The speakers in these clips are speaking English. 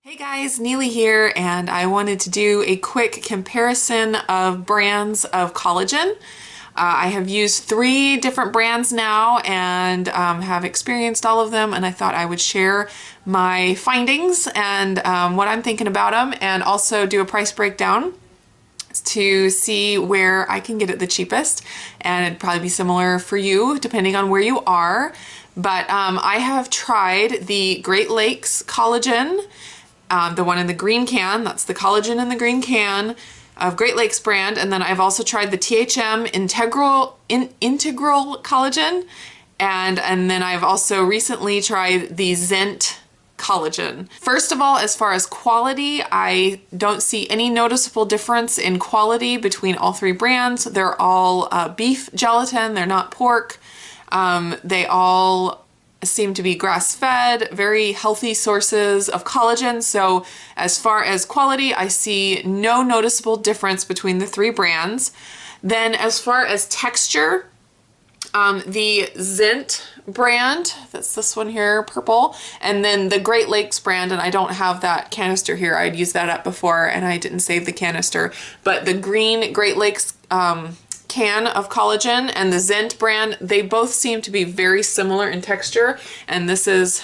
Hey guys, Neely here, and I wanted to do a quick comparison of brands of collagen. I have used 3 different brands now and have experienced all of them, and I thought I would share my findings and what I'm thinking about them, and also do a price breakdown to see where I can get it the cheapest, and it'd probably be similar for you depending on where you are. But I have tried the Great Lakes collagen, the one in the green can. That's the collagen in the green can of Great Lakes brand. And then I've also tried the THM Integral collagen. And then I've also recently tried the Zent collagen. First of all, as far as quality, I don't see any noticeable difference in quality between all 3 brands. They're all beef gelatin, they're not pork. They all seem to be grass-fed, very healthy sources of collagen. So as far as quality, I see no noticeable difference between the 3 brands. Then as far as texture, the Zent brand, that's this one here, purple, and then the Great Lakes brand, and I don't have that canister here. I'd used that up before and I didn't save the canister, but the green Great Lakes can of collagen and the Zent brand, they both seem to be very similar in texture, and this is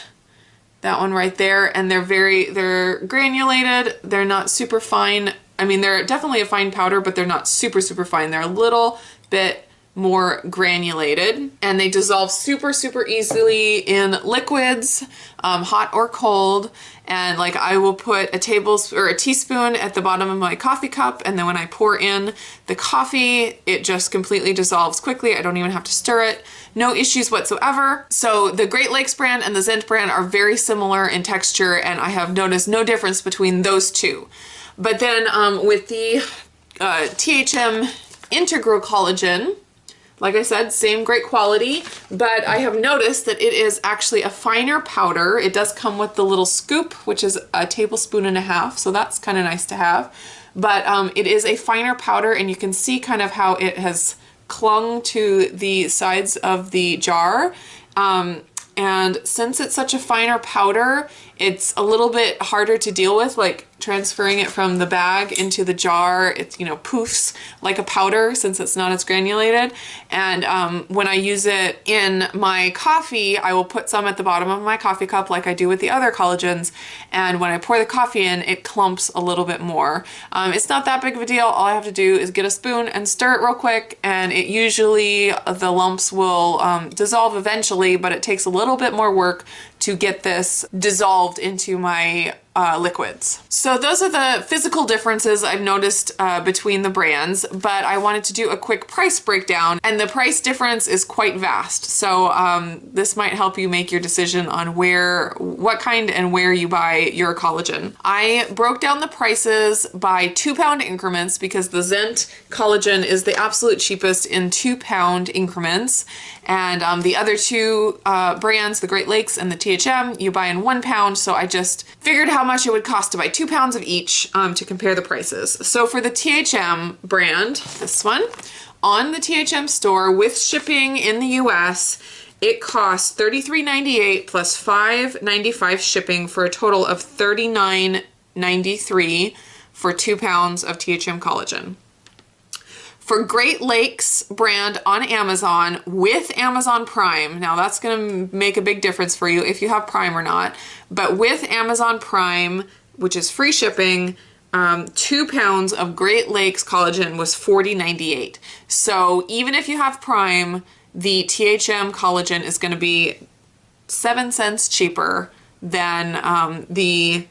that one right there, and they're granulated. They're not super fine. I mean, they're definitely a fine powder, but they're not super fine. They're a little bit more granulated, and they dissolve super easily in liquids, hot or cold. And like, I will put a tablespoon or a teaspoon at the bottom of my coffee cup, and then when I pour in the coffee, it just completely dissolves quickly. I don't even have to stir it. No issues whatsoever. So the Great Lakes brand and the Zent brand are very similar in texture, and I have noticed no difference between those 2. But then with the THM Integral collagen, like I said, same great quality, but I have noticed that it is actually a finer powder. It does come with the little scoop, which is a tablespoon and a half, so that's kind of nice to have. But it is a finer powder, and you can see kind of how it has clung to the sides of the jar. And since it's such a finer powder, it's a little bit harder to deal with, like transferring it from the bag into the jar. It's, you know, poofs like a powder since it's not as granulated. And when I use it in my coffee, I will put some at the bottom of my coffee cup like I do with the other collagens. And when I pour the coffee in, it clumps a little bit more. It's not that big of a deal. All I have to do is get a spoon and stir it real quick, and it usually, the lumps will dissolve eventually, but it takes a little bit more work to get this dissolved into my liquids. So those are the physical differences I've noticed between the brands, but I wanted to do a quick price breakdown, and the price difference is quite vast. So this might help you make your decision on what kind and where you buy your collagen. I broke down the prices by 2-pound increments because the Zent collagen is the absolute cheapest in 2-pound increments, and the other 2 brands, the Great Lakes and the THM, you buy in 1 pound. So I just figured how much it would cost to buy 2 pounds of each to compare the prices. So for the THM brand, this one, on the THM store with shipping in the US, it costs $33.98 plus $5.95 shipping for a total of $39.93 for 2 pounds of THM collagen. For Great Lakes brand on Amazon with Amazon Prime, now that's going to make a big difference for you if you have Prime or not, but with Amazon Prime, which is free shipping, 2 pounds of Great Lakes collagen was $40.98. So even if you have Prime, the THM collagen is going to be 7 cents cheaper than the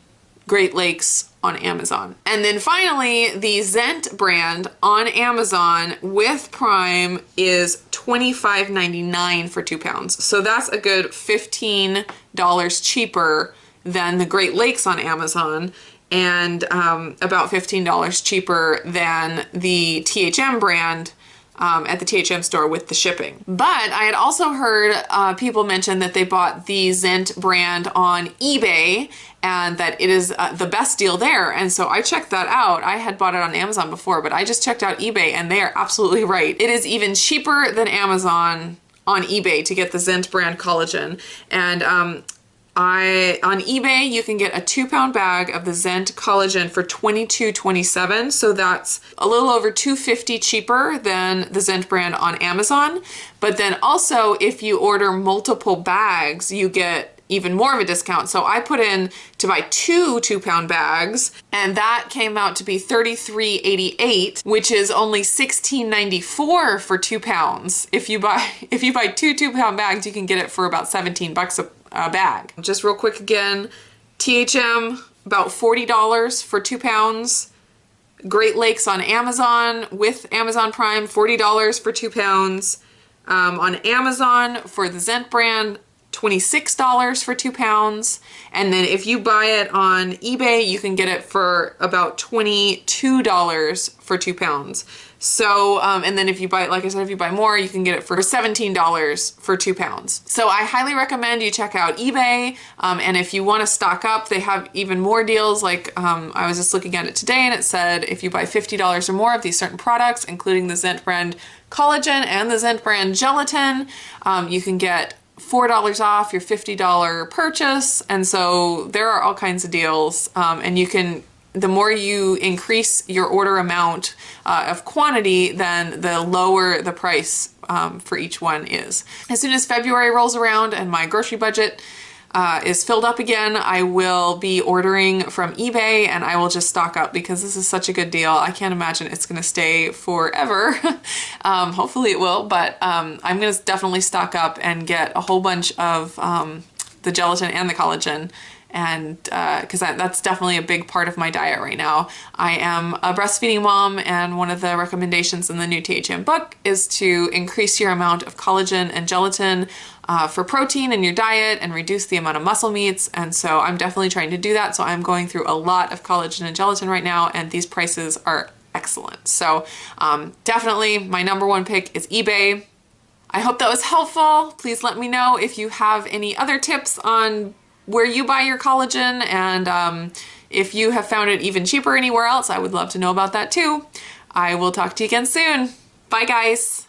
Great Lakes on Amazon. And then finally, the Zent brand on Amazon with Prime is $25.99 for 2 pounds. So that's a good $15 cheaper than the Great Lakes on Amazon, and about $15 cheaper than the THM brand at the THM store with the shipping. But I had also heard people mention that they bought the Zent brand on eBay and that it is the best deal there. And so I checked that out. I had bought it on Amazon before, but I just checked out eBay, and they are absolutely right. It is even cheaper than Amazon on eBay to get the Zent brand collagen. And On eBay, you can get a 2-pound bag of the Zent collagen for $22.27. So that's a little over $2.50 cheaper than the Zent brand on Amazon. But then also, if you order multiple bags, you get even more of a discount. So I put in to buy two 2-pound bags, and that came out to be $33.88, which is only $16.94 for 2 pounds. If you buy two 2-pound bags, you can get it for about 17 bucks a bag. Just real quick again, THM about $40 for 2 pounds. Great Lakes on Amazon with Amazon Prime, $40 for 2 pounds. On Amazon for the Zent brand, $26 for 2 pounds. And then if you buy it on eBay, you can get it for about $22 for 2 pounds. So, and then if you buy, like I said, if you buy more, you can get it for $17 for 2 pounds. So I highly recommend you check out eBay. And if you want to stock up, they have even more deals. Like I was just looking at it today, and it said if you buy $50 or more of these certain products, including the Zent brand collagen and the Zent brand gelatin, you can get $4 off your $50 purchase. And so there are all kinds of deals, and you can, the more you increase your order amount of quantity, then the lower the price for each one is. As soon as February rolls around and my grocery budget is filled up again, I will be ordering from eBay, and I will just stock up because this is such a good deal. I can't imagine it's going to stay forever. Hopefully it will, but I'm going to definitely stock up and get a whole bunch of the gelatin and the collagen, and because that's definitely a big part of my diet right now. I am a breastfeeding mom, and one of the recommendations in the new THM book is to increase your amount of collagen and gelatin for protein in your diet and reduce the amount of muscle meats. And so I'm definitely trying to do that. So I'm going through a lot of collagen and gelatin right now, and these prices are excellent. So definitely my #1 pick is eBay. I hope that was helpful. Please let me know if you have any other tips on where you buy your collagen, and if you have found it even cheaper anywhere else. I would love to know about that too. I will talk to you again soon. Bye guys.